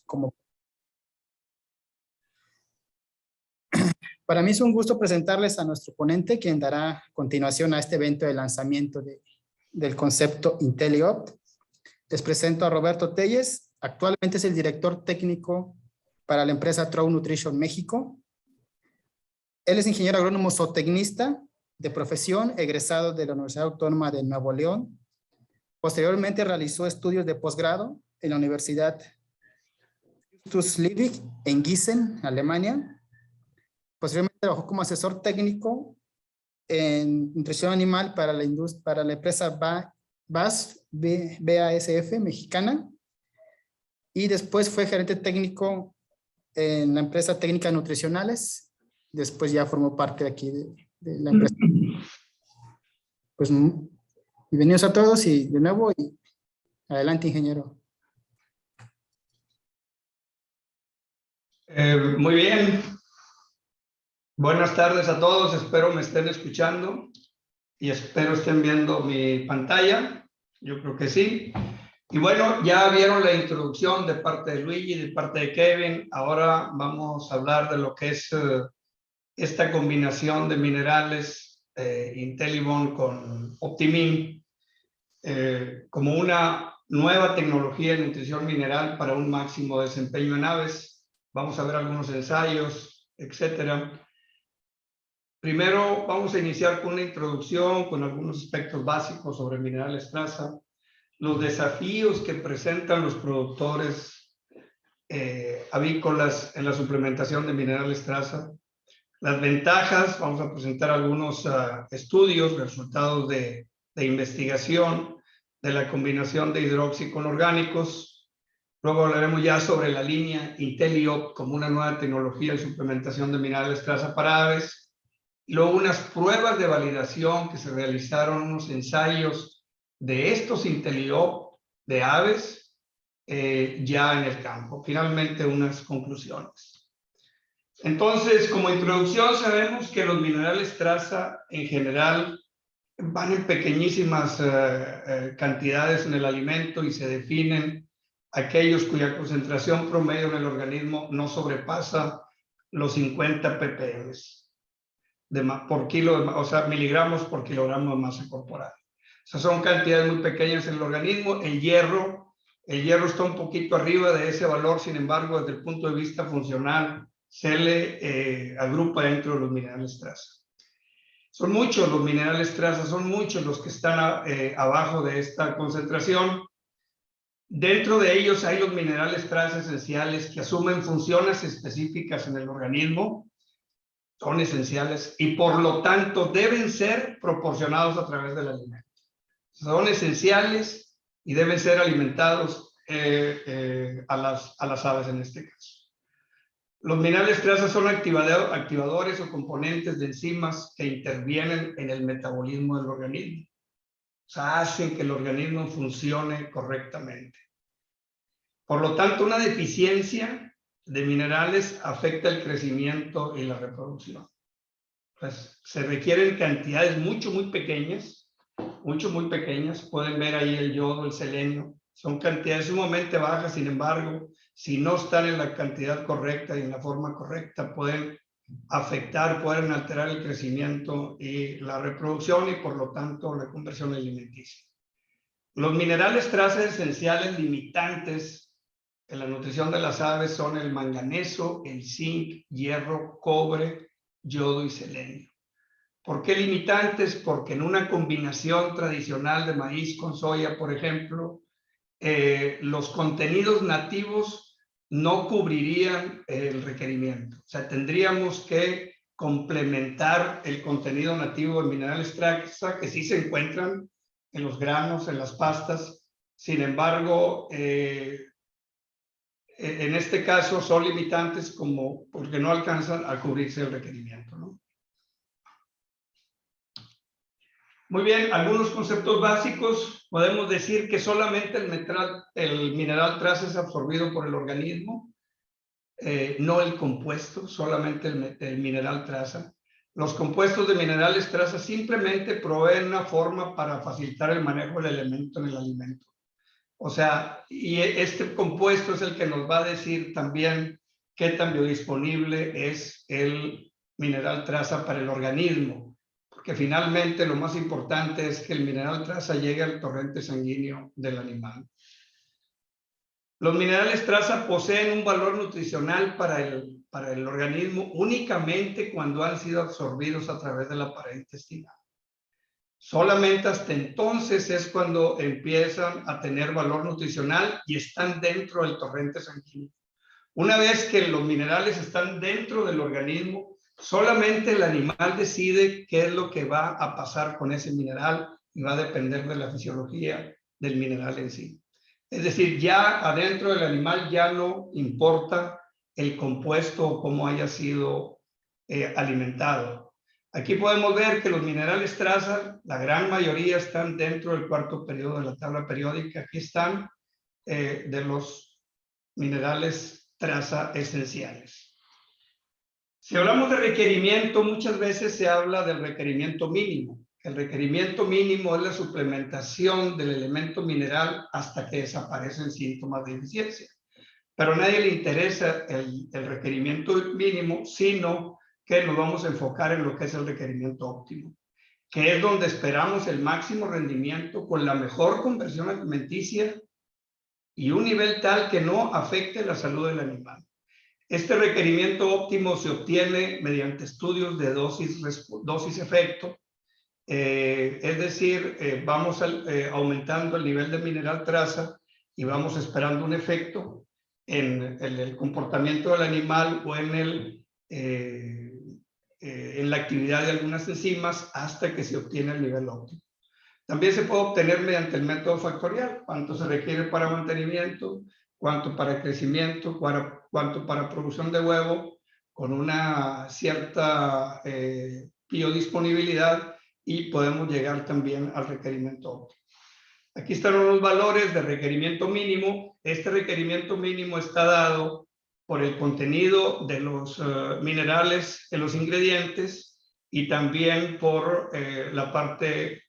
como... Para mí es un gusto presentarles a nuestro ponente, quien dará continuación a este evento de lanzamiento del concepto IntelliOpt. Les presento a Roberto Telles. Actualmente es el director técnico para la empresa Trouw Nutrition México. Él es ingeniero agrónomo zootecnista de profesión, egresado de la Universidad Autónoma de Nuevo León. Posteriormente realizó estudios de posgrado en la Universidad Justus Liebig en Gießen, Alemania. Posteriormente trabajó como asesor técnico en nutrición animal para la empresa BASF mexicana. Y después fue gerente técnico en la empresa Técnicas Nutricionales. Después ya formó parte de aquí de la empresa. Pues bienvenidos a todos y de nuevo, y adelante, ingeniero. Muy bien. Buenas tardes a todos. Espero me estén escuchando y espero estén viendo mi pantalla. Yo creo que sí. Y bueno, ya vieron la introducción de parte de Luigi, de parte de Kevin. Ahora vamos a hablar de lo que es esta combinación de minerales IntelliBond con Optimin como una nueva tecnología de nutrición mineral para un máximo desempeño en aves. Vamos a ver algunos ensayos, etcétera. Primero vamos a iniciar con una introducción con algunos aspectos básicos sobre minerales traza, los desafíos que presentan los productores avícolas en la suplementación de minerales traza, las ventajas. Vamos a presentar algunos estudios, resultados de investigación de la combinación de hidroxi con orgánicos. Luego hablaremos ya sobre la línea IntelliOpt como una nueva tecnología de suplementación de minerales traza para aves. Y luego unas pruebas de validación que se realizaron, unos ensayos de estos IntelliOpt de aves ya en el campo. Finalmente, unas conclusiones. Entonces, como introducción, sabemos que los minerales traza en general van en pequeñísimas cantidades en el alimento y se definen aquellos cuya concentración promedio en el organismo no sobrepasa los 50 ppm por kilo, o sea, miligramos por kilogramo de masa corporal. O sea, son cantidades muy pequeñas en el organismo. El hierro está un poquito arriba de ese valor, sin embargo, desde el punto de vista funcional, se le agrupa dentro de los minerales traza. Son muchos los minerales traza, son muchos los que están abajo de esta concentración. Dentro de ellos hay los minerales traza esenciales que asumen funciones específicas en el organismo, son esenciales y por lo tanto deben ser proporcionados a través del alimento. Son esenciales y deben ser alimentados a las aves en este caso. Los minerales traza son activadores o componentes de enzimas que intervienen en el metabolismo del organismo. O sea, hacen que el organismo funcione correctamente. Por lo tanto, una deficiencia de minerales afecta el crecimiento y la reproducción. Pues se requieren cantidades muy pequeñas, muy pequeñas. Pueden ver ahí el yodo, el selenio. Son cantidades sumamente bajas, sin embargo, si no están en la cantidad correcta y en la forma correcta, pueden afectar, pueden alterar el crecimiento y la reproducción y por lo tanto la conversión alimenticia. Los minerales traza esenciales limitantes en la nutrición de las aves son el manganeso, el zinc, hierro, cobre, yodo y selenio. ¿Por qué limitantes? Porque en una combinación tradicional de maíz con soya, por ejemplo, los contenidos nativos no cubrirían el requerimiento. O sea, tendríamos que complementar el contenido nativo de minerales traza que sí se encuentran en los granos, en las pastas. Sin embargo, en este caso son limitantes porque no alcanzan a cubrirse el requerimiento, ¿no? Muy bien, algunos conceptos básicos. Podemos decir que solamente el mineral traza es absorbido por el organismo, no el compuesto, solamente el mineral traza. Los compuestos de minerales traza simplemente proveen una forma para facilitar el manejo del elemento en el alimento. O sea, y este compuesto es el que nos va a decir también qué tan biodisponible es el mineral traza para el organismo, porque finalmente lo más importante es que el mineral traza llegue al torrente sanguíneo del animal. Los minerales traza poseen un valor nutricional para el organismo únicamente cuando han sido absorbidos a través de la pared intestinal. Solamente hasta entonces es cuando empiezan a tener valor nutricional y están dentro del torrente sanguíneo. Una vez que los minerales están dentro del organismo, solamente el animal decide qué es lo que va a pasar con ese mineral y va a depender de la fisiología del mineral en sí. Es decir, ya adentro del animal ya no importa el compuesto o cómo haya sido alimentado. Aquí podemos ver que los minerales traza, la gran mayoría están dentro del cuarto periodo de la tabla periódica. Aquí están de los minerales traza esenciales. Si hablamos de requerimiento, muchas veces se habla del requerimiento mínimo. El requerimiento mínimo es la suplementación del elemento mineral hasta que desaparecen síntomas de deficiencia. Pero a nadie le interesa el requerimiento mínimo, sino que nos vamos a enfocar en lo que es el requerimiento óptimo, que es donde esperamos el máximo rendimiento con la mejor conversión alimenticia y un nivel tal que no afecte la salud del animal. Este requerimiento óptimo se obtiene mediante estudios de dosis-efecto, es decir, vamos aumentando el nivel de mineral traza y vamos esperando un efecto en el comportamiento del animal o en la actividad de algunas enzimas hasta que se obtiene el nivel óptimo. También se puede obtener mediante el método factorial, cuánto se requiere para mantenimiento, cuánto para crecimiento, cuánto para producción de huevo, con una cierta biodisponibilidad, y podemos llegar también al requerimiento óptimo. Aquí están los valores de requerimiento mínimo. Este requerimiento mínimo está dado por el contenido de los minerales en los ingredientes y también por la parte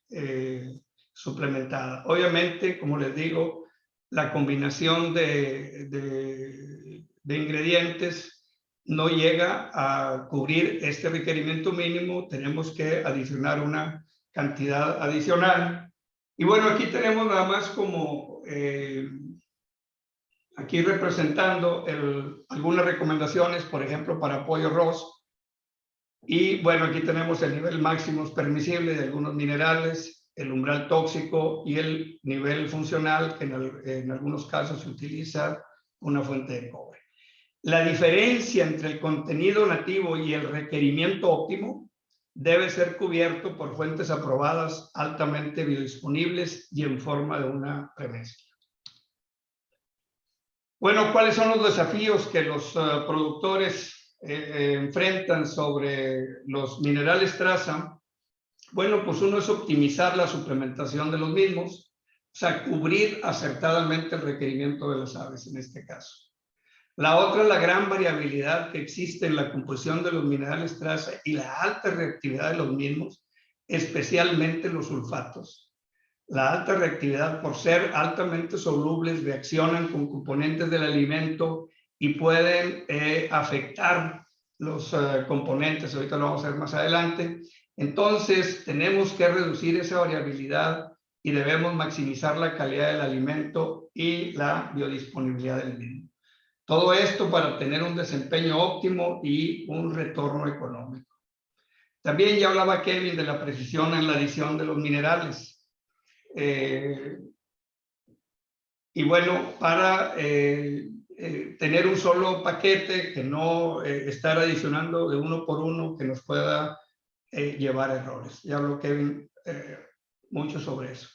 suplementada. Obviamente, como les digo, la combinación de ingredientes no llega a cubrir este requerimiento mínimo. Tenemos que adicionar una cantidad adicional. Y bueno, aquí tenemos nada más como aquí representando algunas recomendaciones, por ejemplo, para pollo Ross. Y bueno, aquí tenemos el nivel máximo permisible de algunos minerales, el umbral tóxico y el nivel funcional, que en algunos casos se utiliza una fuente de cobre. La diferencia entre el contenido nativo y el requerimiento óptimo debe ser cubierto por fuentes aprobadas altamente biodisponibles y en forma de una premezcla. Bueno, ¿cuáles son los desafíos que los productores enfrentan sobre los minerales traza? Bueno, pues uno es optimizar la suplementación de los mismos, o sea, cubrir acertadamente el requerimiento de las aves en este caso. La otra es la gran variabilidad que existe en la composición de los minerales traza y la alta reactividad de los mismos, especialmente los sulfatos. La alta reactividad, por ser altamente solubles, reaccionan con componentes del alimento y pueden afectar los componentes. Ahorita lo vamos a ver más adelante. Entonces, tenemos que reducir esa variabilidad y debemos maximizar la calidad del alimento y la biodisponibilidad del mismo. Todo esto para tener un desempeño óptimo y un retorno económico. También ya hablaba Kevin de la precisión en la adición de los minerales. Y bueno, para tener un solo paquete, que no estar adicionando de uno por uno, que nos pueda llevar a errores. Ya habló Kevin mucho sobre eso.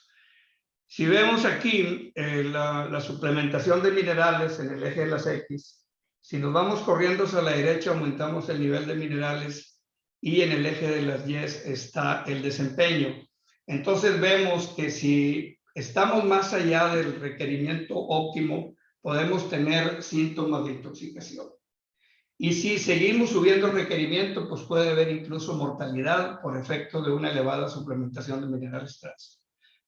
Si vemos aquí la suplementación de minerales en el eje de las X, si nos vamos corriendo hacia la derecha, aumentamos el nivel de minerales y en el eje de las Y está el desempeño. Entonces vemos que si estamos más allá del requerimiento óptimo, podemos tener síntomas de intoxicación. Y si seguimos subiendo el requerimiento, pues puede haber incluso mortalidad por efecto de una elevada suplementación de minerales traza.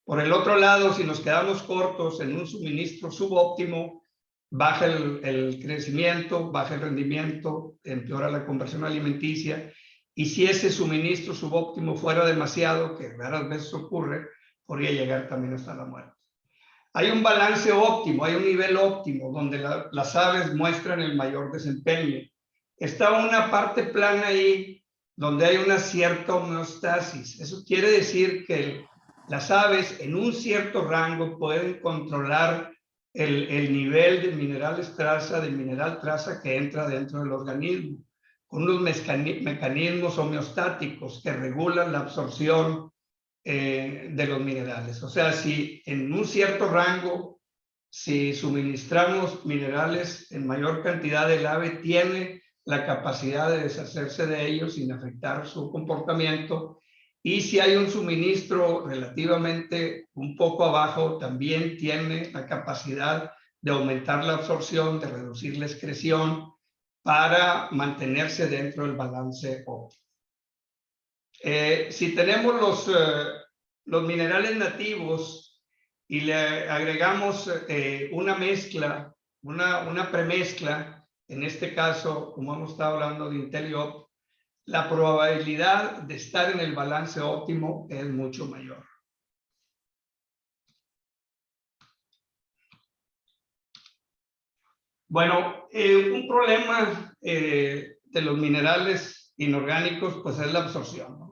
Por el otro lado, si nos quedamos cortos en un suministro subóptimo, baja el crecimiento, baja el rendimiento, empeora la conversión alimenticia. Y si ese suministro subóptimo fuera demasiado, que raras veces ocurre, podría llegar también hasta la muerte. Hay un balance óptimo, hay un nivel óptimo donde las aves muestran el mayor desempeño. Está una parte plana ahí donde hay una cierta homeostasis. Eso quiere decir que las aves en un cierto rango pueden controlar el nivel de minerales traza, de mineral traza que entra dentro del organismo, con unos mecanismos homeostáticos que regulan la absorción de los minerales. O sea, si en un cierto rango, si suministramos minerales en mayor cantidad, el ave tiene la capacidad de deshacerse de ellos sin afectar su comportamiento. Y si hay un suministro relativamente un poco abajo, también tiene la capacidad de aumentar la absorción, de reducir la excreción para mantenerse dentro del balance óptimo. Si tenemos los minerales nativos y le agregamos una mezcla, una premezcla, en este caso, como hemos estado hablando de IntelliOpt, la probabilidad de estar en el balance óptimo es mucho mayor. Bueno, un problema de los minerales inorgánicos pues es la absorción, ¿no?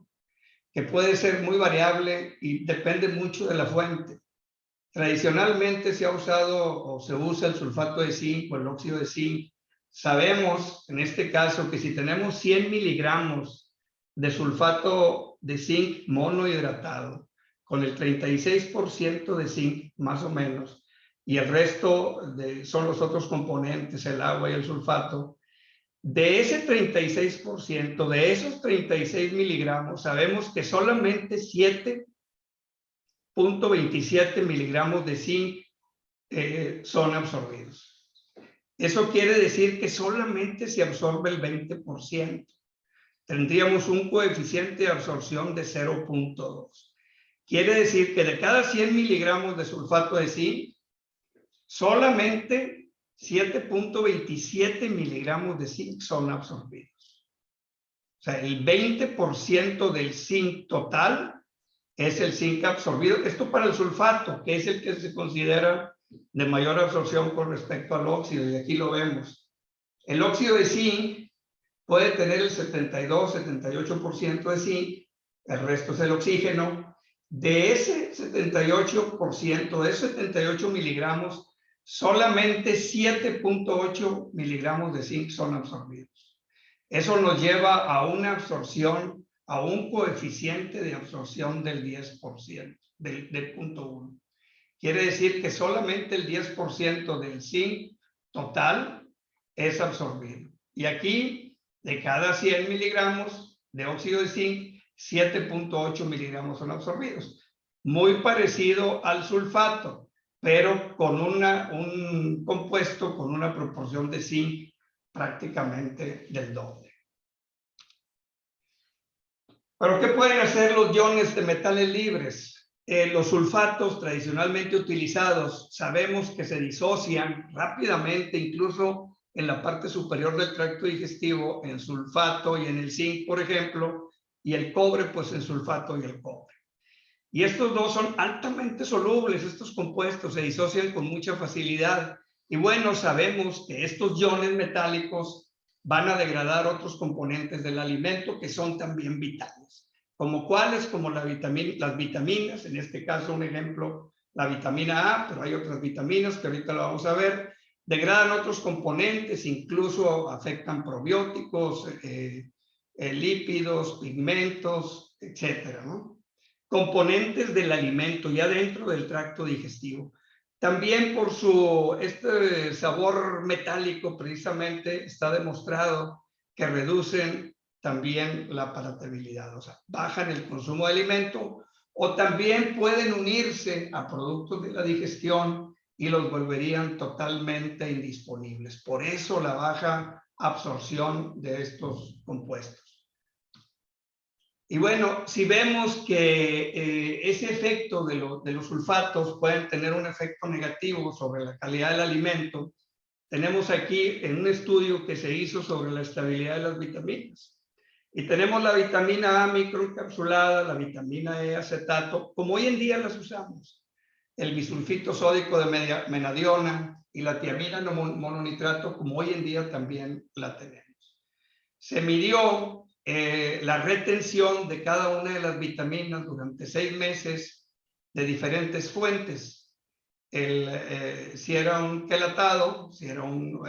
Que puede ser muy variable y depende mucho de la fuente. Tradicionalmente se ha usado o se usa el sulfato de zinc o el óxido de zinc. Sabemos en este caso que si tenemos 100 miligramos de sulfato de zinc monohidratado con el 36% de zinc más o menos y el resto son los otros componentes, el agua y el sulfato, de ese 36%, de esos 36 miligramos, sabemos que solamente 7.27 miligramos de zinc son absorbidos. Eso quiere decir que solamente se absorbe el 20%. Tendríamos un coeficiente de absorción de 0.2. Quiere decir que de cada 100 miligramos de sulfato de zinc, solamente 7.27 miligramos de zinc son absorbidos. O sea, el 20% del zinc total es el zinc absorbido. Esto para el sulfato, que es el que se considera de mayor absorción con respecto al óxido, y aquí lo vemos. El óxido de zinc puede tener el 72-78% de zinc, el resto es el oxígeno. De ese 78%, de esos 78 miligramos, solamente 7.8 miligramos de zinc son absorbidos. Eso nos lleva a una absorción, a un coeficiente de absorción del 10%, del 0.1. Quiere decir que solamente el 10% del zinc total es absorbido. Y aquí, de cada 100 miligramos de óxido de zinc, 7.8 miligramos son absorbidos. Muy parecido al sulfato, pero con un compuesto con una proporción de zinc prácticamente del doble. ¿Pero qué pueden hacer los iones de metales libres? Los sulfatos tradicionalmente utilizados sabemos que se disocian rápidamente, incluso en la parte superior del tracto digestivo, en sulfato y en el zinc, por ejemplo, y el cobre, pues en sulfato y el cobre. Y estos dos son altamente solubles, estos compuestos se disocian con mucha facilidad. Y bueno, sabemos que estos iones metálicos van a degradar otros componentes del alimento que son también vitales. ¿Como cuáles? Como las vitaminas, en este caso un ejemplo, la vitamina A, pero hay otras vitaminas que ahorita lo vamos a ver. Degradan otros componentes, incluso afectan probióticos, lípidos, pigmentos, etcétera, ¿no? Componentes del alimento ya dentro del tracto digestivo. También por este sabor metálico precisamente está demostrado que reducen también la palatabilidad, o sea, bajan el consumo de alimento o también pueden unirse a productos de la digestión y los volverían totalmente indisponibles. Por eso la baja absorción de estos compuestos. Y bueno, si vemos que ese efecto de los sulfatos pueden tener un efecto negativo sobre la calidad del alimento, tenemos aquí en un estudio que se hizo sobre la estabilidad de las vitaminas. Y tenemos la vitamina A microencapsulada, la vitamina E acetato, como hoy en día las usamos. El bisulfito sódico de menadiona y la tiamina mononitrato, como hoy en día también la tenemos. Se midió la retención de cada una de las vitaminas durante 6 meses de diferentes fuentes. Si era un quelatado, si era un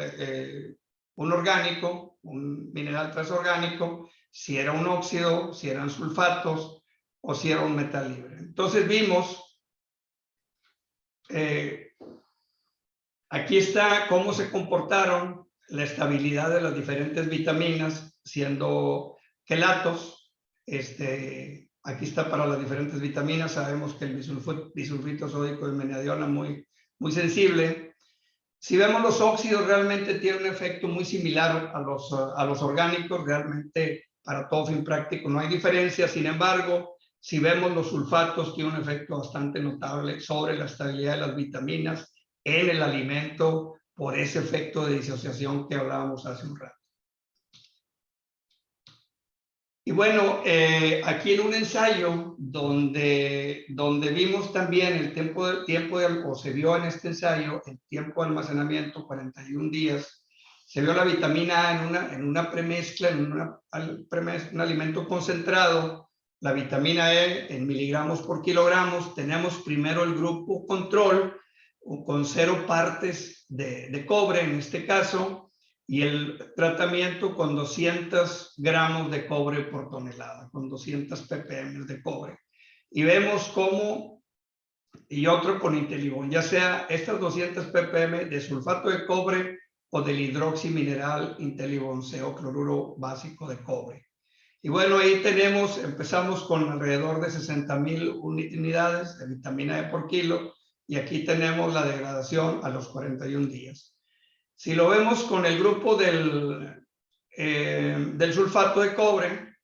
orgánico, un mineral transorgánico, si era un óxido, si eran sulfatos o si era un metal libre. Entonces vimos, aquí está cómo se comportaron la estabilidad de las diferentes vitaminas siendo quelatos. Aquí está para las diferentes vitaminas. Sabemos que el bisulfito sódico de menadiona muy sensible. Si vemos los óxidos, realmente tiene un efecto muy similar a los orgánicos. Realmente, para todo fin práctico, no hay diferencia. Sin embargo, si vemos los sulfatos, tiene un efecto bastante notable sobre la estabilidad de las vitaminas en el alimento por ese efecto de disociación que hablábamos hace un rato. Y bueno, aquí en un ensayo donde vimos también el o se vio en este ensayo el tiempo de almacenamiento, 41 días, se vio la vitamina A en una premezcla, en un alimento concentrado, la vitamina E en miligramos por kilogramos. Tenemos primero el grupo control, con 0 partes de cobre en este caso, y el tratamiento con 200 gramos de cobre por tonelada, con 200 ppm de cobre. Y vemos cómo, y otro con Intellibon, ya sea estas 200 ppm de sulfato de cobre o del hidroximineral Intellibon C o cloruro básico de cobre. Y bueno, ahí empezamos con alrededor de 60,000 unidades de vitamina E por kilo, y aquí tenemos la degradación a los 41 días. Si lo vemos con el grupo del sulfato de cobre,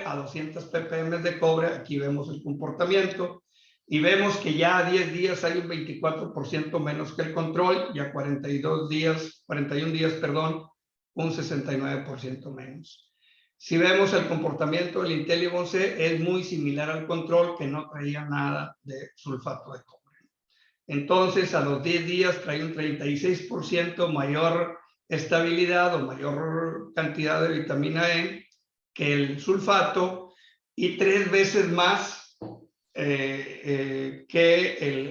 a 200 ppm de cobre, aquí vemos el comportamiento y vemos que ya a 10 días hay un 24% menos que el control, y a 41 días, un 69% menos. Si vemos el comportamiento del Intellibon C, es muy similar al control, que no traía nada de sulfato de cobre. Entonces, a los 10 días trae un 36% mayor estabilidad o mayor cantidad de vitamina E que el sulfato, y 3 veces más que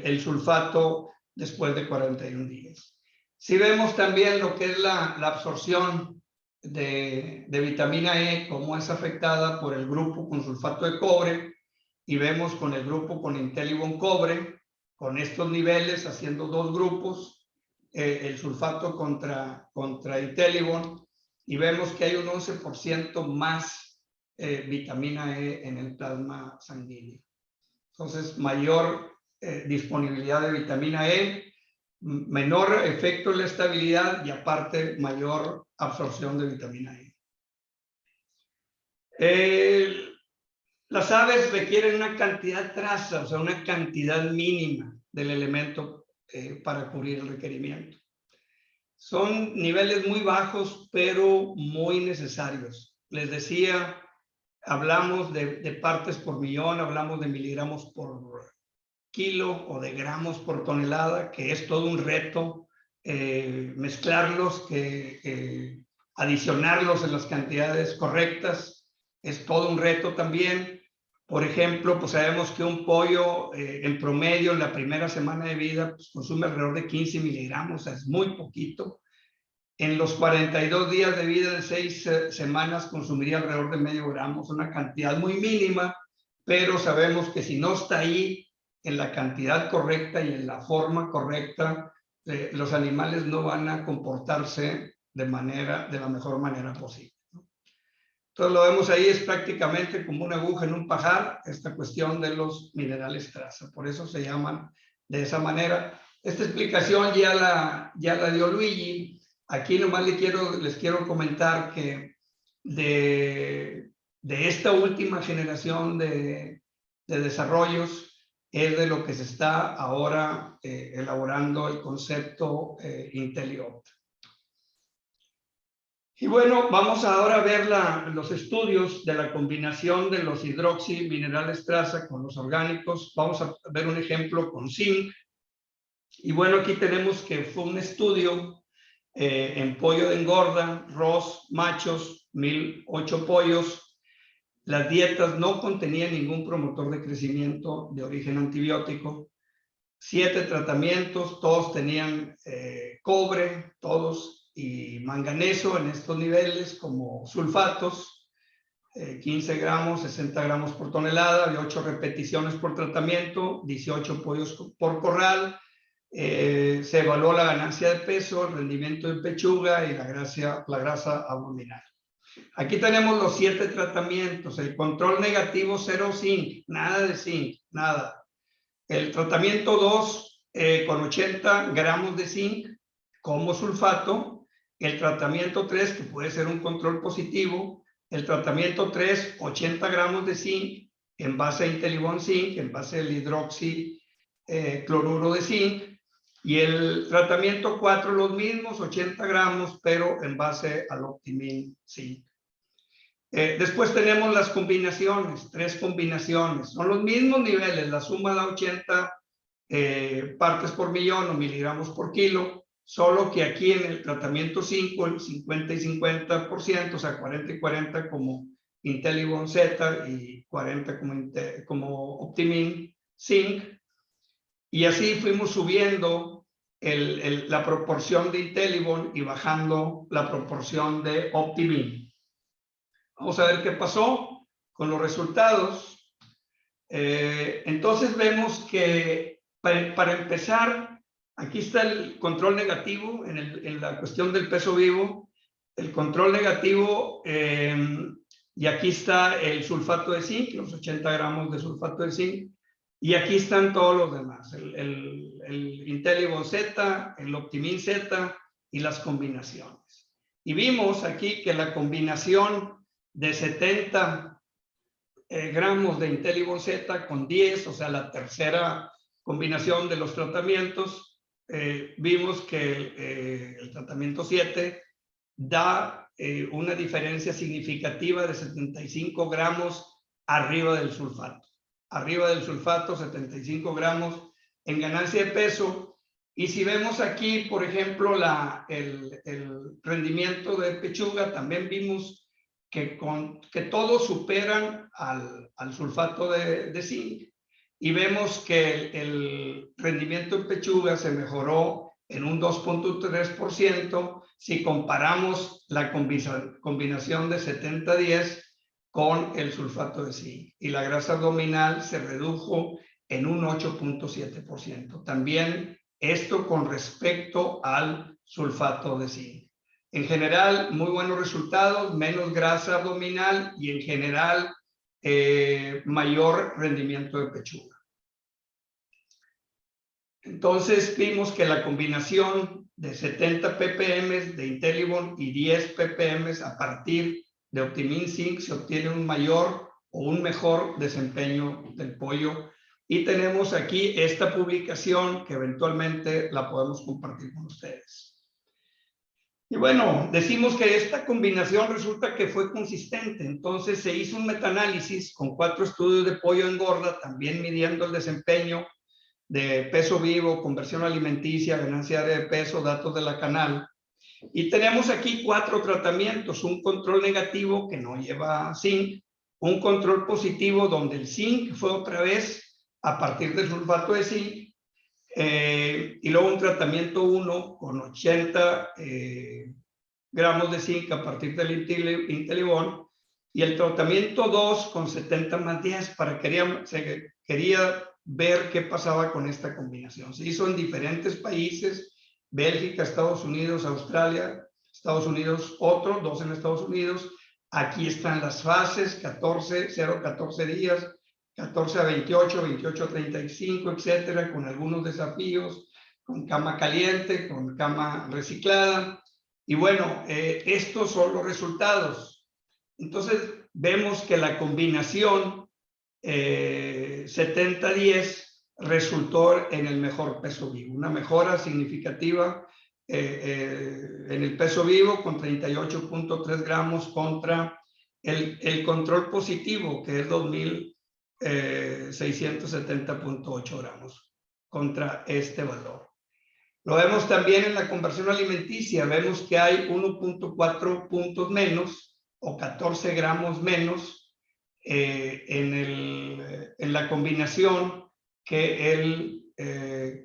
el sulfato después de 41 días. Si vemos también lo que es la absorción de vitamina E, cómo es afectada por el grupo con sulfato de cobre, y vemos con el grupo con Intellibon cobre, con estos niveles, haciendo 2 grupos, el sulfato contra Intellibon, y vemos que hay un 11% más vitamina E en el plasma sanguíneo. Entonces, mayor disponibilidad de vitamina E, menor efecto en la estabilidad y aparte mayor absorción de vitamina E. Las aves requieren una cantidad traza, o sea, una cantidad mínima del elemento para cubrir el requerimiento. Son niveles muy bajos, pero muy necesarios. Les decía, hablamos de partes por millón, hablamos de miligramos por kilo o de gramos por tonelada, que es todo un reto mezclarlos, adicionarlos en las cantidades correctas, es todo un reto también. Por ejemplo, pues sabemos que un pollo en promedio en la primera semana de vida pues consume alrededor de 15 miligramos, o sea, es muy poquito. En los 42 días de vida de 6 semanas consumiría alrededor de medio gramo, es una cantidad muy mínima, pero sabemos que si no está ahí en la cantidad correcta y en la forma correcta, los animales no van a comportarse de la mejor manera posible. Entonces lo vemos ahí, es prácticamente como una aguja en un pajar, esta cuestión de los minerales traza, por eso se llaman de esa manera. Esta explicación ya la dio Luigi. Aquí nomás les quiero comentar que de esta última generación de desarrollos es de lo que se está ahora elaborando el concepto IntelliOpt. Y bueno, vamos ahora a ver los estudios de la combinación de los hidroximinerales traza con los orgánicos. Vamos a ver un ejemplo con zinc. Y bueno, aquí tenemos que fue un estudio en pollo de engorda, ROS, machos, 1008 pollos. Las dietas no contenían ningún promotor de crecimiento de origen antibiótico. 7 tratamientos, todos tenían cobre, todos, y manganeso en estos niveles como sulfatos, 15 gramos, 60 gramos por tonelada, de 8 repeticiones por tratamiento, 18 pollos por corral. Se evaluó la ganancia de peso, el rendimiento de pechuga y la grasa abdominal. Aquí tenemos los 7 tratamientos. El control negativo, 0 zinc, nada de zinc, nada. El tratamiento 2 con 80 gramos de zinc como sulfato. El tratamiento 3, que puede ser un control positivo. El tratamiento 3, 80 gramos de zinc en base a Intellibon Zinc, en base al hidroxicloruro de zinc. Y el tratamiento 4, los mismos, 80 gramos, pero en base al Optimin Zinc. Después tenemos las combinaciones, 3 combinaciones. Son los mismos niveles, la suma da 80 partes por millón o miligramos por kilo, solo que aquí en el tratamiento 5, el 50 y 50%, o sea, 40 y 40 como Intellibon Z y 40 como Optimin Zinc. Y así fuimos subiendo la proporción de Intellibon y bajando la proporción de Optimin. Vamos a ver qué pasó con los resultados. Entonces vemos que para empezar, aquí está el control negativo en la cuestión del peso vivo, el control negativo, y aquí está el sulfato de zinc, los 80 gramos de sulfato de zinc, y aquí están todos los demás, el Intellibon Z, el Optimin Z y las combinaciones. Y vimos aquí que la combinación de 70 gramos de Intellibon Z con 10, o sea, la tercera combinación de los tratamientos, vimos que el tratamiento 7 da una diferencia significativa de 75 gramos arriba del sulfato. Arriba del sulfato, 75 gramos en ganancia de peso. Y si vemos aquí, por ejemplo, el rendimiento de pechuga, también vimos que todos superan al sulfato de zinc. Y vemos que el rendimiento en pechuga se mejoró en un 2.3% si comparamos la combinación de 70-10 con el sulfato de zinc. Y la grasa abdominal se redujo en un 8.7%. También esto con respecto al sulfato de zinc. En general, muy buenos resultados, menos grasa abdominal y en general mayor rendimiento de pechuga. Entonces vimos que la combinación de 70 ppm de Intellibon y 10 ppm a partir de Optimin Zinc se obtiene un mayor o un mejor desempeño del pollo. Y tenemos aquí esta publicación que eventualmente la podemos compartir con ustedes. Y bueno, decimos que esta combinación resulta que fue consistente. Entonces se hizo un metaanálisis con 4 estudios de pollo engorda, también midiendo el desempeño de peso vivo, conversión alimenticia, ganancia de peso, datos de la canal. Y tenemos aquí 4 tratamientos, un control negativo que no lleva zinc, un control positivo donde el zinc fue otra vez a partir del sulfato de zinc, y luego un tratamiento 1 con 80 gramos de zinc a partir del Intellibon, y el tratamiento 2 con 70 más 10 se quería ver qué pasaba con esta combinación. Se hizo en diferentes países, Bélgica, Estados Unidos, Australia, Estados Unidos, otros, 2 en Estados Unidos. Aquí están las fases, 0-14 días, 14 a 28, 28 a 35, etcétera, con algunos desafíos, con cama caliente, con cama reciclada. Y bueno, estos son los resultados. Entonces, vemos que la combinación 70-10 resultó en el mejor peso vivo, una mejora significativa en el peso vivo con 38.3 gramos contra el control positivo, que es 2.670.8 gramos contra este valor. Lo vemos también en la conversión alimenticia, vemos que hay 1.4 puntos menos o 14 gramos menos en la combinación que el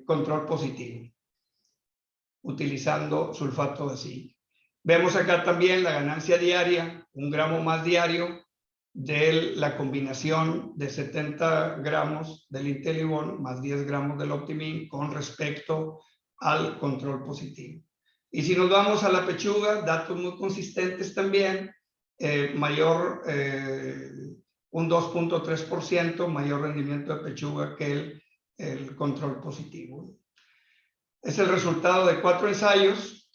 control positivo, utilizando sulfato de zinc. Vemos acá también la ganancia diaria, 1 gramo más diario de la combinación de 70 gramos del Intellibon más 10 gramos del Optimin con respecto al control positivo. Y si nos vamos a la pechuga, datos muy consistentes también, un 2.3% mayor rendimiento de pechuga que el control positivo. Es el resultado de 4 ensayos,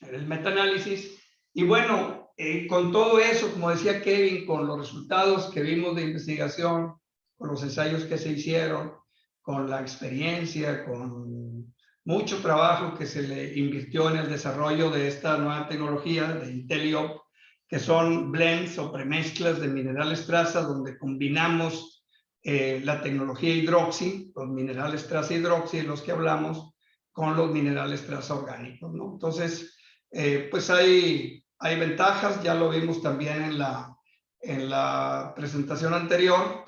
el metaanálisis. Y bueno, con todo eso, como decía Kevin, con los resultados que vimos de investigación, con los ensayos que se hicieron, con la experiencia, con mucho trabajo que se le invirtió en el desarrollo de esta nueva tecnología de IntelliOpt, que son blends o premezclas de minerales traza, donde combinamos la tecnología hidroxi, los minerales traza hidroxi de los que hablamos, con los minerales traza orgánicos, ¿no? Entonces, pues hay ventajas, ya lo vimos también en la presentación anterior.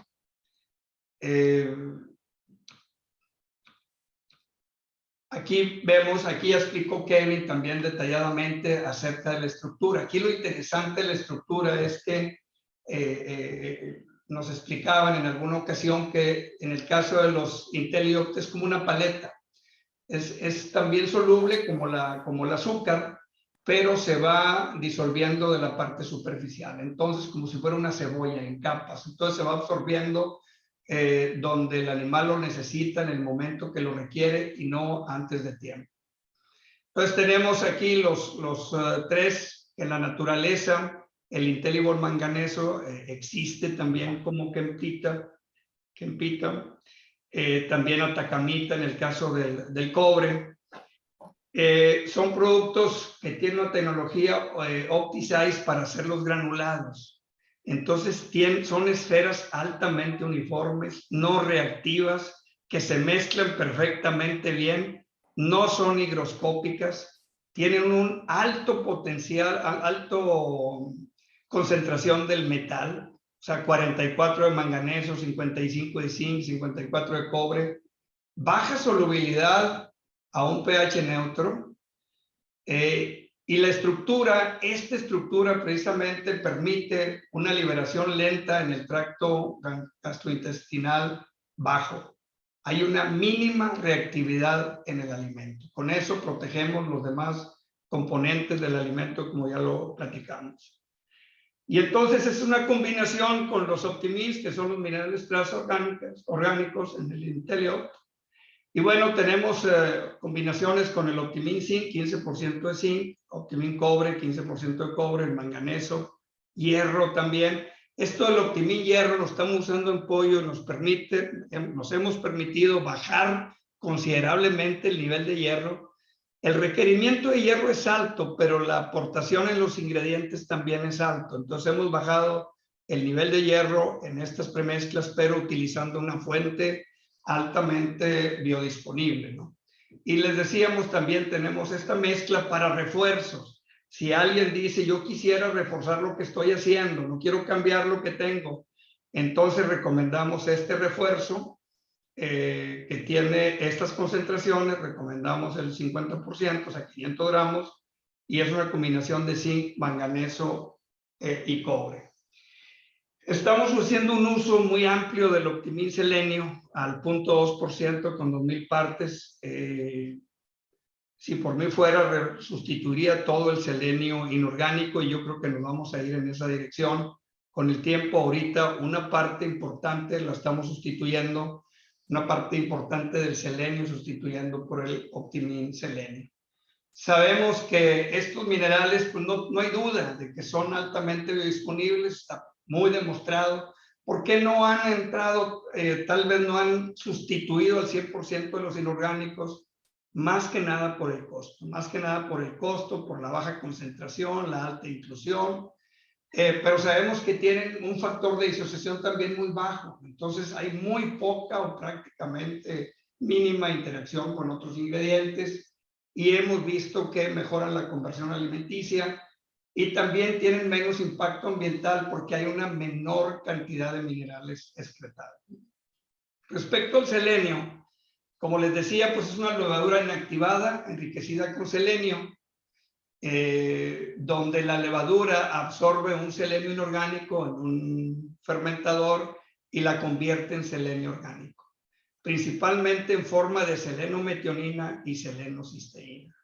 Aquí vemos, aquí explicó Kevin también detalladamente acerca de la estructura. Aquí lo interesante de la estructura es que nos explicaban en alguna ocasión que en el caso de los IntelliOpt es como una paleta. Es también soluble como el azúcar, pero se va disolviendo de la parte superficial. Entonces, como si fuera una cebolla en capas. Entonces se va absorbiendo donde el animal lo necesita en el momento que lo requiere y no antes de tiempo. Entonces tenemos aquí los tres en la naturaleza. El Intellibon manganeso existe también como kempita, también atacamita en el caso del cobre. Son productos que tienen una tecnología OptiSize para hacer los granulados. Entonces son esferas altamente uniformes, no reactivas, que se mezclan perfectamente bien, no son higroscópicas, tienen un alto potencial, alto concentración del metal, o sea, 44 de manganeso, 55 de zinc, 54 de cobre, baja solubilidad a un pH neutro, y la estructura, esta estructura precisamente permite una liberación lenta en el tracto gastrointestinal bajo. Hay una mínima reactividad en el alimento. Con eso protegemos los demás componentes del alimento, como ya lo platicamos. Y entonces es una combinación con los Optimins, que son los minerales traza orgánicos en el IntelliOpt. Y bueno, tenemos combinaciones con el Optimin zinc, 15% de zinc, Optimin cobre, 15% de cobre, el manganeso, hierro también. Esto del Optimin hierro lo estamos usando en pollo, nos hemos permitido bajar considerablemente el nivel de hierro. El requerimiento de hierro es alto, pero la aportación en los ingredientes también es alto. Entonces hemos bajado el nivel de hierro en estas premezclas, pero utilizando una fuente altamente biodisponible, ¿no? Y les decíamos, también tenemos esta mezcla para refuerzos. Si alguien dice, yo quisiera reforzar lo que estoy haciendo, no quiero cambiar lo que tengo, entonces recomendamos este refuerzo que tiene estas concentraciones, recomendamos el 50%, o sea, 500 gramos, y es una combinación de zinc, manganeso y cobre. Estamos haciendo un uso muy amplio del Optimin selenio al 0.2% con 2,000 partes. Si por mí fuera, sustituiría todo el selenio inorgánico, y yo creo que nos vamos a ir en esa dirección. Con el tiempo, ahorita, una parte importante la estamos sustituyendo, una parte importante del selenio sustituyendo por el Optimin selenio. Sabemos que estos minerales, pues no hay duda de que son altamente biodisponibles, muy demostrado. ¿Por qué no han entrado, tal vez no han sustituido al 100% de los inorgánicos? Más que nada por el costo, por la baja concentración, la alta inclusión, pero sabemos que tienen un factor de disociación también muy bajo, entonces hay muy poca o prácticamente mínima interacción con otros ingredientes y hemos visto que mejoran la conversión alimenticia y también tienen menos impacto ambiental porque hay una menor cantidad de minerales excretados. Respecto al selenio, como les decía, pues es una levadura inactivada, enriquecida con selenio, donde la levadura absorbe un selenio inorgánico en un fermentador y la convierte en selenio orgánico, principalmente en forma de selenometionina y selenocisteína.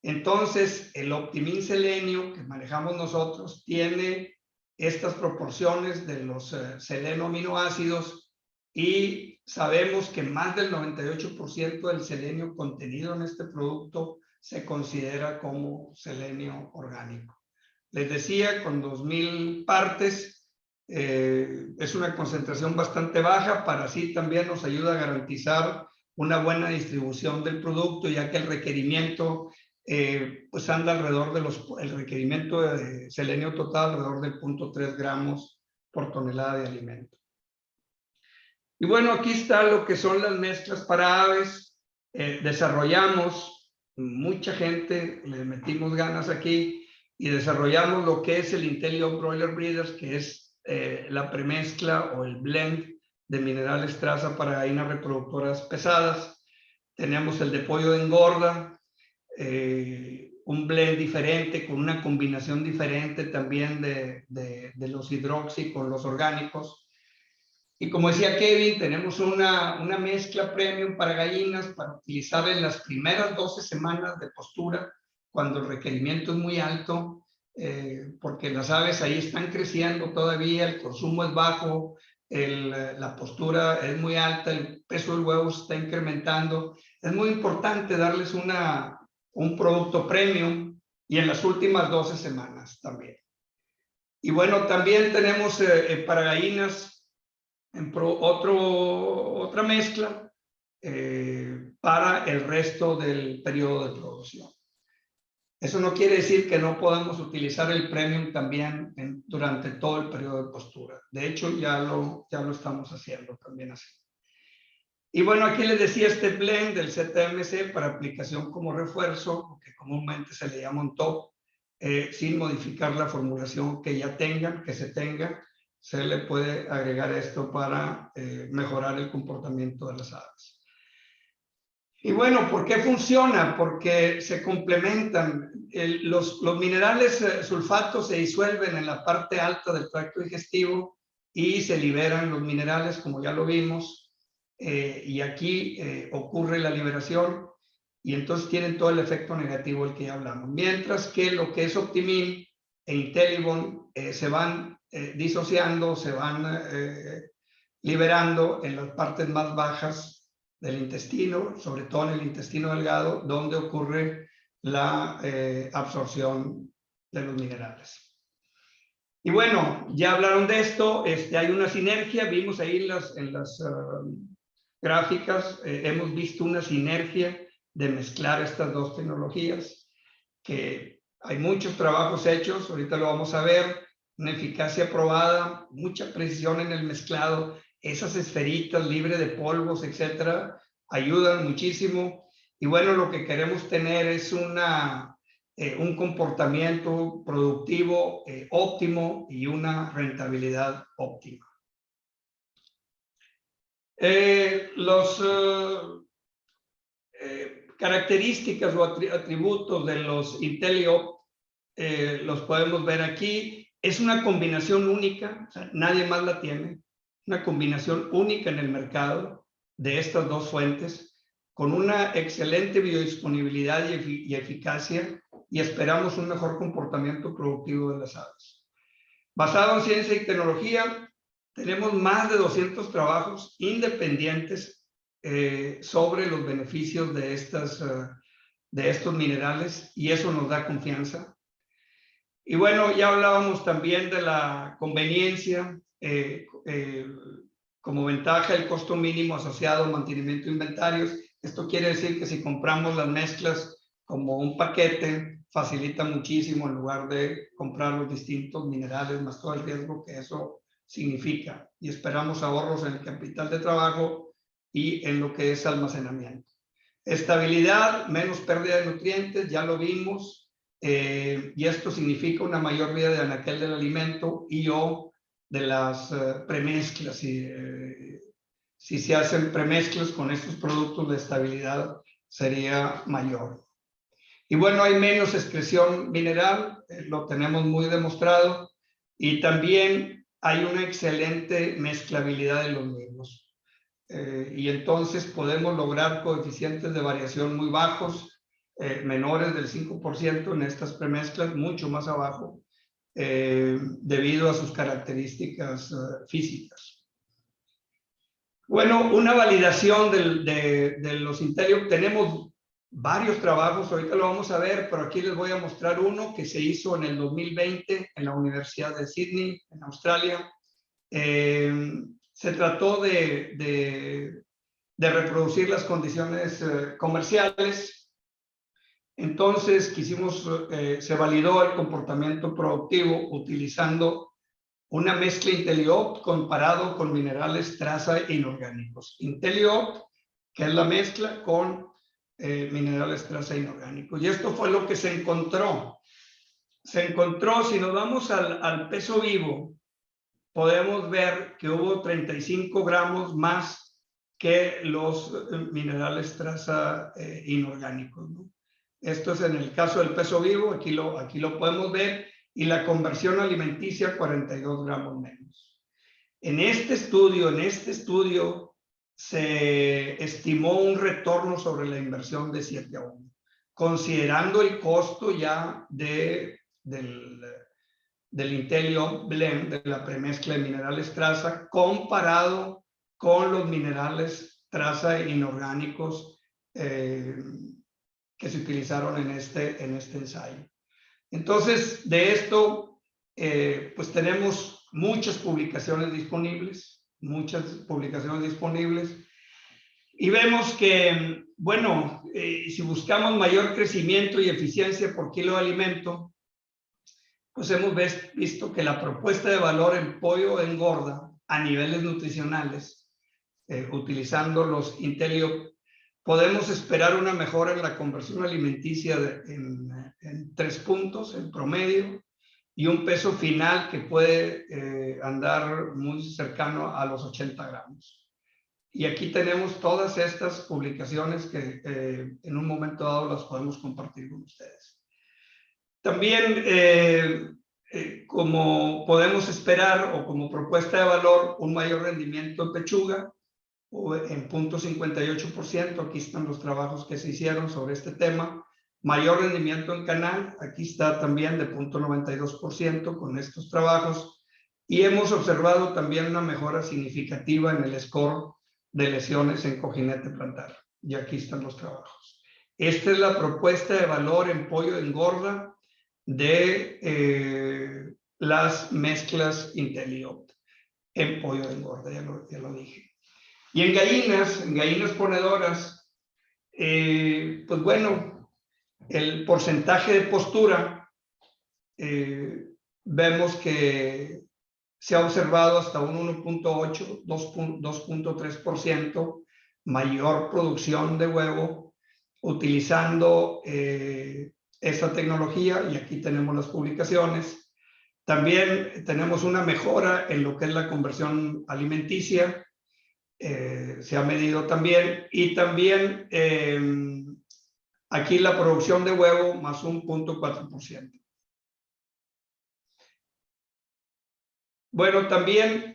Entonces, el Optimin Selenio que manejamos nosotros tiene estas proporciones de los selenoaminoácidos y sabemos que más del 98% del selenio contenido en este producto se considera como selenio orgánico. Les decía, con 2000 partes, es una concentración bastante baja, para así también nos ayuda a garantizar una buena distribución del producto, ya que el requerimiento pues anda alrededor de el requerimiento de selenio total alrededor de 0.3 gramos por tonelada de alimento. Y bueno, aquí está lo que son las mezclas para aves. Desarrollamos, mucha gente, le metimos ganas aquí y desarrollamos lo que es el IntelliOpt Broiler Breeders, que es la premezcla o el blend de minerales traza para gallinas reproductoras pesadas. Tenemos el de pollo de engorda, un blend diferente, con una combinación diferente también de los hidroxi con los orgánicos. Y como decía Kevin, tenemos una mezcla premium para gallinas para utilizar en las primeras 12 semanas de postura, cuando el requerimiento es muy alto, porque las aves ahí están creciendo todavía, el consumo es bajo, la postura es muy alta, el peso del huevo se está incrementando. Es muy importante darles un producto premium y en las últimas 12 semanas también. Y bueno, también tenemos para gallinas otra mezcla para el resto del periodo de producción. Eso no quiere decir que no podamos utilizar el premium también durante todo el periodo de postura. De hecho, ya lo estamos haciendo también así. Y bueno, aquí les decía este blend del ZMC para aplicación como refuerzo, que comúnmente se le llama on top, sin modificar la formulación que ya tengan, que se tenga. Se le puede agregar esto para mejorar el comportamiento de las aves. Y bueno, ¿por qué funciona? Porque se complementan. Los minerales sulfatos se disuelven en la parte alta del tracto digestivo y se liberan los minerales, como ya lo vimos. Y aquí ocurre la liberación y entonces tienen todo el efecto negativo del que ya hablamos. Mientras que lo que es Optimin e IntelliBond se van disociando, se van liberando en las partes más bajas del intestino, sobre todo en el intestino delgado, donde ocurre la absorción de los minerales. Y bueno, ya hablaron de esto, hay una sinergia, vimos ahí en las gráficas, hemos visto una sinergia de mezclar estas dos tecnologías, que hay muchos trabajos hechos, ahorita lo vamos a ver, una eficacia probada, mucha precisión en el mezclado, esas esferitas libres de polvos, etcétera, ayudan muchísimo. Y bueno, lo que queremos tener es un comportamiento productivo óptimo y una rentabilidad óptima. Características o atributos de los IntelliOpt los podemos ver aquí. Es una combinación única, o sea, nadie más la tiene, una combinación única en el mercado de estas dos fuentes, con una excelente biodisponibilidad y eficacia, y esperamos un mejor comportamiento productivo de las aves. Basado en ciencia y tecnología, tenemos más de 200 trabajos independientes sobre los beneficios de estos minerales, y eso nos da confianza. Y bueno, ya hablábamos también de la conveniencia, como ventaja el costo mínimo asociado al mantenimiento de inventarios. Esto quiere decir que si compramos las mezclas como un paquete, facilita muchísimo en lugar de comprar los distintos minerales más todo el riesgo que eso significa. Y esperamos ahorros en el capital de trabajo y en lo que es almacenamiento. Estabilidad, menos pérdida de nutrientes, ya lo vimos, y esto significa una mayor vida de anaquel del alimento y o de las premezclas. Si se hacen premezclas con estos productos, la estabilidad sería mayor. Y bueno, hay menos excreción mineral, lo tenemos muy demostrado, y también hay una excelente mezclabilidad de los mismos. Y entonces podemos lograr coeficientes de variación muy bajos, menores del 5% en estas premezclas, mucho más abajo, debido a sus características físicas. Bueno, una validación de los Inteliop. Tenemos varios trabajos, ahorita lo vamos a ver, pero aquí les voy a mostrar uno que se hizo en el 2020 en la Universidad de Sydney, en Australia. Se trató de reproducir las condiciones comerciales. Entonces se validó el comportamiento productivo utilizando una mezcla Intelliopt comparado con minerales traza inorgánicos. Intelliopt, que es la mezcla con minerales traza inorgánicos. Y esto fue lo que se encontró. Se encontró, si nos vamos al peso vivo, podemos ver que hubo 35 gramos más que los minerales traza inorgánicos, ¿no? Esto es en el caso del peso vivo, aquí lo podemos ver, y la conversión alimenticia 42 gramos menos. En este estudio se estimó un retorno sobre la inversión de 7-1, considerando el costo ya del Intelliopt Blend, de la premezcla de minerales traza, comparado con los minerales traza inorgánicos que se utilizaron en este ensayo. Entonces, de esto, pues tenemos muchas publicaciones disponibles, y vemos que, bueno, si buscamos mayor crecimiento y eficiencia por kilo de alimento, pues hemos visto que la propuesta de valor en pollo engorda a niveles nutricionales, utilizando los Intelliopt, podemos esperar una mejora en la conversión alimenticia en 3 puntos en promedio, y un peso final que puede andar muy cercano a los 80 gramos. Y aquí tenemos todas estas publicaciones que en un momento dado las podemos compartir con ustedes. También, como podemos esperar, o como propuesta de valor, un mayor rendimiento en pechuga, o en 0.58%, aquí están los trabajos que se hicieron sobre este tema. Mayor rendimiento en canal, aquí está también de 0.92% con estos trabajos. Y hemos observado también una mejora significativa en el score de lesiones en cojinete plantar. Y aquí están los trabajos. Esta es la propuesta de valor en pollo engorda de las mezclas Intelliopt en pollo engorda, ya lo dije. Y en gallinas ponedoras, pues bueno, el porcentaje de postura, vemos que se ha observado hasta un 1.8, 2.3% mayor producción de huevo utilizando esa tecnología, y aquí tenemos las publicaciones. También tenemos una mejora en lo que es la conversión alimenticia, se ha medido también, y también aquí la producción de huevo más un 0.4%. Bueno, también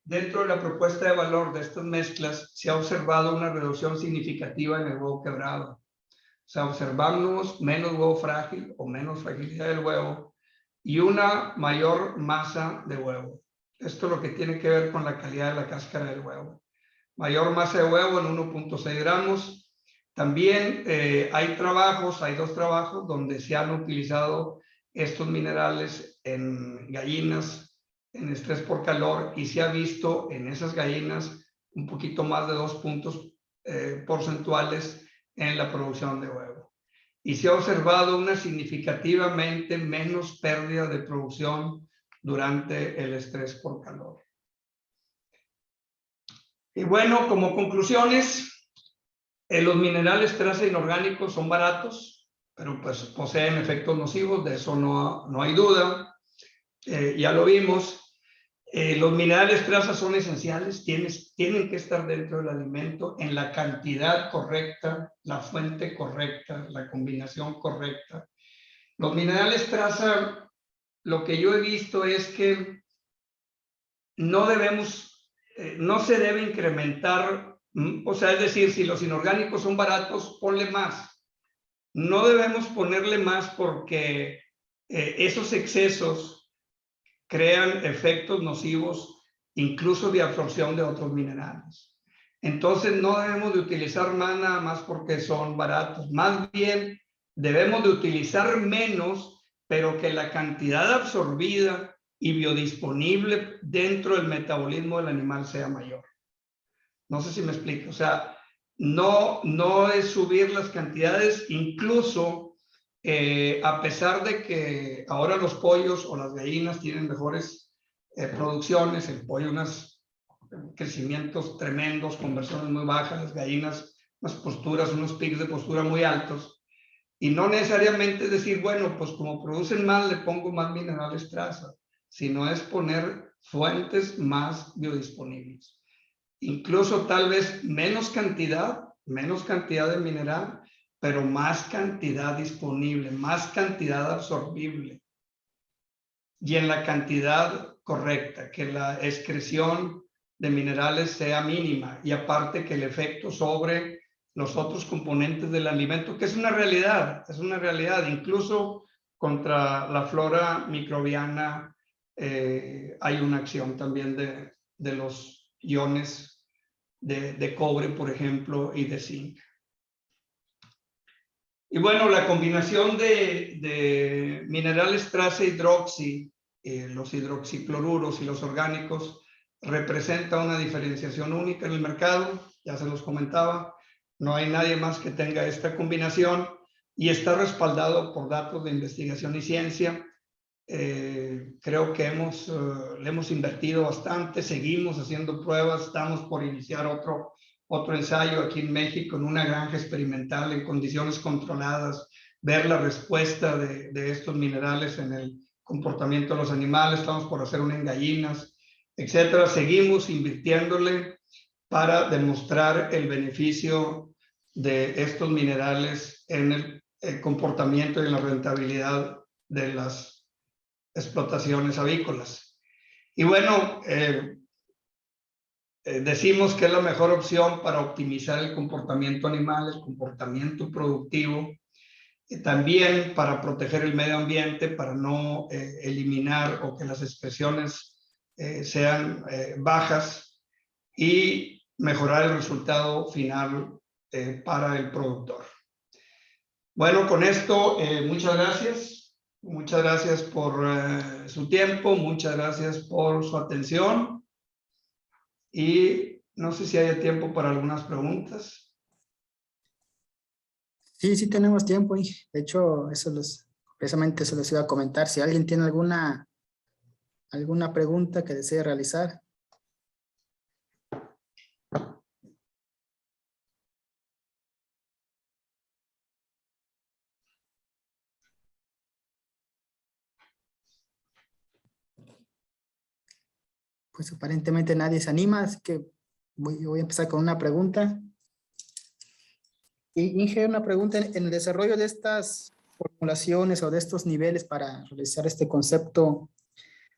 dentro de la propuesta de valor de estas mezclas se ha observado una reducción significativa en el huevo quebrado. O sea, observamos menos huevo frágil o menos fragilidad del huevo y una mayor masa de huevo. Esto es lo que tiene que ver con la calidad de la cáscara del huevo. Mayor masa de huevo en 1.6 gramos. También hay 2 trabajos donde se han utilizado estos minerales en gallinas en estrés por calor y se ha visto en esas gallinas un poquito más de 2 puntos porcentuales en la producción de huevo. Y se ha observado una significativamente menos pérdida de producción durante el estrés por calor. Y bueno, como conclusiones, los minerales traza inorgánicos son baratos, pero pues poseen efectos nocivos, de eso no hay duda. Ya lo vimos. Los minerales traza son esenciales, tienen que estar dentro del alimento en la cantidad correcta, la fuente correcta, la combinación correcta. Los minerales traza, lo que yo he visto es que no se debe incrementar, o sea, es decir, si los inorgánicos son baratos, ponle más. No debemos ponerle más porque esos excesos crean efectos nocivos, incluso de absorción de otros minerales. Entonces no debemos de utilizar más nada más porque son baratos. Más bien debemos de utilizar menos, pero que la cantidad absorbida y biodisponible dentro del metabolismo del animal sea mayor. No sé si me explico. O sea, no es subir las cantidades, incluso a pesar de que ahora los pollos o las gallinas tienen mejores producciones, el pollo unos crecimientos tremendos, conversiones muy bajas, las gallinas unas posturas, unos picos de postura muy altos, y no necesariamente decir, bueno, pues como producen más, le pongo más minerales traza, sino es poner fuentes más biodisponibles. Incluso tal vez menos cantidad de mineral, pero más cantidad disponible, más cantidad absorbible y en la cantidad correcta, que la excreción de minerales sea mínima y aparte que el efecto sobre los otros componentes del alimento, que es una realidad, incluso contra la flora microbiana hay una acción también de los iones de cobre, por ejemplo, y de zinc. Y bueno, la combinación de minerales traza hidroxi, los hidroxicloruros y los orgánicos, representa una diferenciación única en el mercado, ya se los comentaba, no hay nadie más que tenga esta combinación y está respaldado por datos de investigación y ciencia. Creo que le hemos invertido bastante, seguimos haciendo pruebas, estamos por iniciar otro ensayo aquí en México en una granja experimental en condiciones controladas, ver la respuesta de estos minerales en el comportamiento de los animales, estamos por hacer una en gallinas, etcétera. Seguimos invirtiéndole para demostrar el beneficio de estos minerales en el comportamiento y en la rentabilidad de las explotaciones avícolas. Y bueno, decimos que es la mejor opción para optimizar el comportamiento animal, el comportamiento productivo, y también para proteger el medio ambiente, para no eliminar o que las expresiones sean bajas y mejorar el resultado final para el productor. Bueno, con esto, muchas gracias. Muchas gracias por su tiempo, muchas gracias por su atención y no sé si haya tiempo para algunas preguntas. Sí tenemos tiempo. De hecho, precisamente eso les iba a comentar. Si alguien tiene alguna pregunta que desee realizar. Pues aparentemente nadie se anima, así que voy a empezar con una pregunta. Y Inge, una pregunta, en el desarrollo de estas formulaciones o de estos niveles para realizar este concepto,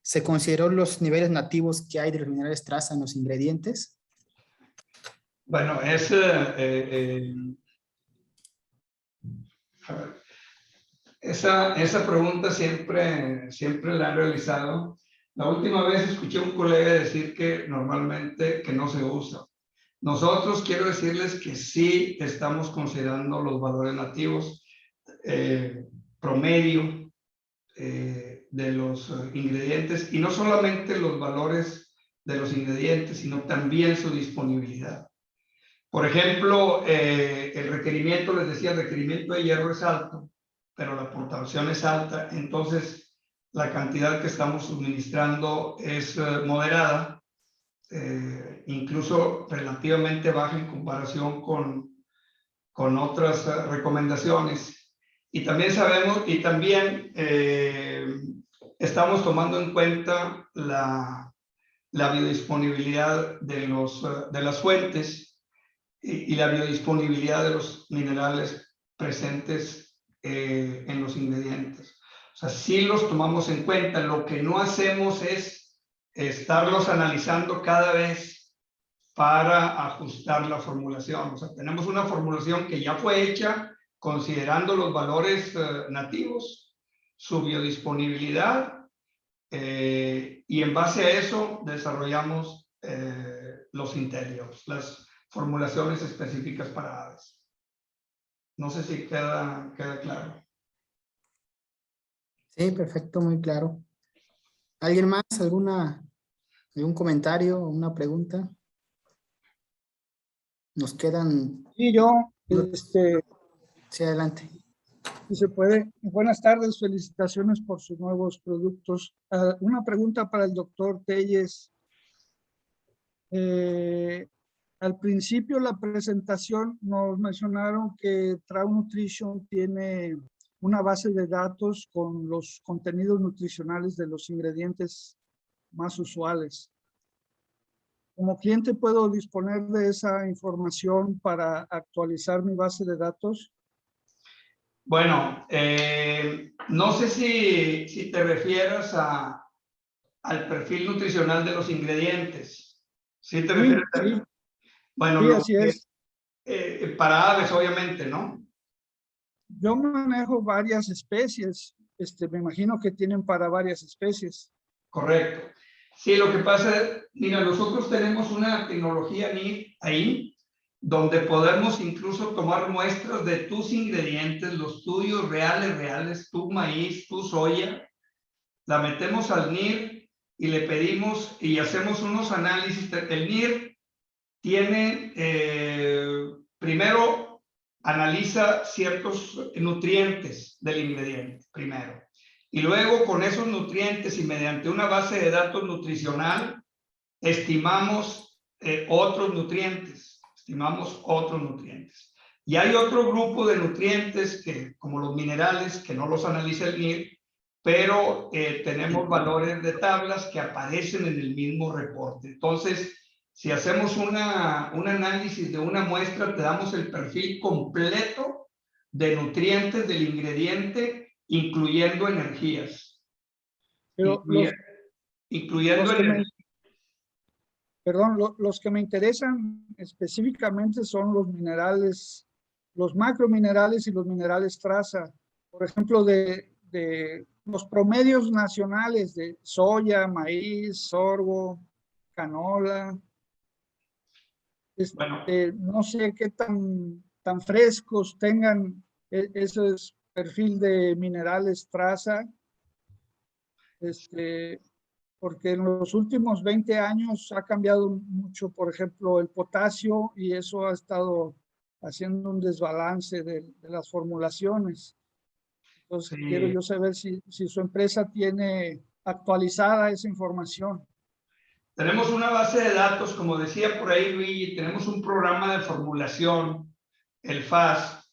¿se consideró los niveles nativos que hay de los minerales traza en los ingredientes? Bueno, esa pregunta siempre la he realizado. La última vez escuché a un colega decir que normalmente que no se usa. Nosotros quiero decirles que sí estamos considerando los valores nativos promedio. de los ingredientes, y no solamente los valores de los ingredientes, sino también su disponibilidad. Por ejemplo, el requerimiento, les decía, el requerimiento de hierro es alto, pero la aportación es alta, entonces la cantidad que estamos suministrando es moderada, incluso relativamente baja en comparación con otras recomendaciones. Y también sabemos, y también estamos tomando en cuenta la biodisponibilidad de las fuentes y la biodisponibilidad de los minerales presentes en los ingredientes. O sea, sí los tomamos en cuenta. Lo que no hacemos es estarlos analizando cada vez para ajustar la formulación. O sea, tenemos una formulación que ya fue hecha considerando los valores nativos, su biodisponibilidad, y en base a eso desarrollamos los IntelliOps, las formulaciones específicas para aves. No sé si queda claro. Sí, perfecto, muy claro. ¿Alguien más? ¿Algún comentario o una pregunta? Nos quedan... Y yo, Sí, adelante. si se puede. Buenas tardes, felicitaciones por sus nuevos productos. Una pregunta para el doctor Telles. Al principio la presentación nos mencionaron que Trau Nutrition tiene una base de datos con los contenidos nutricionales de los ingredientes más usuales. Como cliente, ¿puedo disponer de esa información para actualizar mi base de datos? Bueno, no sé si te refieres al perfil nutricional de los ingredientes. ¿Sí te refieres a eso? Bueno, sí, así es. Para aves, obviamente, ¿no? Yo manejo varias especies. Me imagino que tienen para varias especies. Correcto. Sí, lo que pasa es, mira, nosotros tenemos una tecnología ahí donde podemos incluso tomar muestras de tus ingredientes, los tuyos reales, tu maíz, tu soya, la metemos al NIR y le pedimos y hacemos unos análisis. El NIR tiene, primero, analiza ciertos nutrientes del ingrediente, primero. Y luego con esos nutrientes y mediante una base de datos nutricional, estimamos otros nutrientes. Y hay otro grupo de nutrientes que, como los minerales, que no los analiza el NIR, pero tenemos valores de tablas que aparecen en el mismo reporte. Entonces, si hacemos un análisis de una muestra, te damos el perfil completo de nutrientes del ingrediente, incluyendo energías. Pero los que me interesan específicamente son los minerales, los macrominerales y los minerales traza. Por ejemplo, de los promedios nacionales de soya, maíz, sorgo, canola. Bueno, no sé qué tan frescos tengan ese perfil de minerales traza. Porque en los últimos 20 años ha cambiado mucho, por ejemplo, el potasio, y eso ha estado haciendo un desbalance de las formulaciones. Entonces, sí. quiero yo saber si su empresa tiene actualizada esa información. Tenemos una base de datos, como decía por ahí Luigi, tenemos un programa de formulación, el FAS,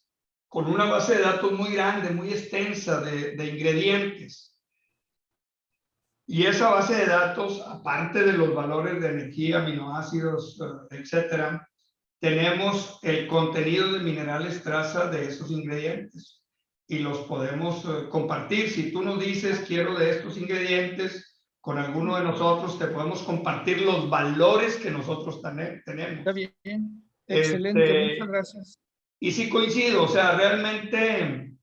con una base de datos muy grande, muy extensa de ingredientes. Y esa base de datos, aparte de los valores de energía, aminoácidos, etcétera, tenemos el contenido de minerales traza de esos ingredientes y los podemos compartir. Si tú nos dices, quiero de estos ingredientes, con alguno de nosotros te podemos compartir los valores que nosotros tenemos. Está bien, excelente, muchas gracias. Y sí coincido, o sea, realmente,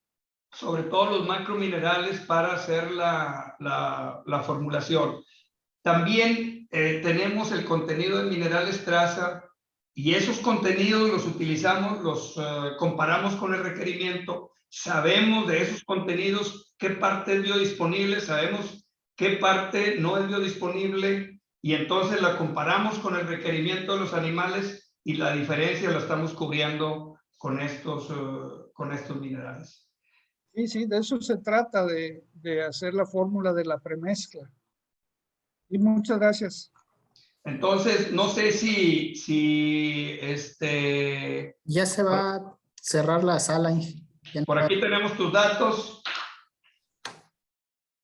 sobre todo los macrominerales para hacer la formulación. También tenemos el contenido de minerales traza y esos contenidos los utilizamos, los comparamos con el requerimiento sabemos de esos contenidos qué parte es biodisponible, sabemos qué parte no es biodisponible y entonces la comparamos con el requerimiento de los animales y la diferencia la estamos cubriendo con estos minerales. Sí, sí, de eso se trata, de hacer la fórmula de la premezcla. Y muchas gracias. Entonces, no sé si Ya se va a cerrar la sala. Ya no por va- aquí tenemos tus datos.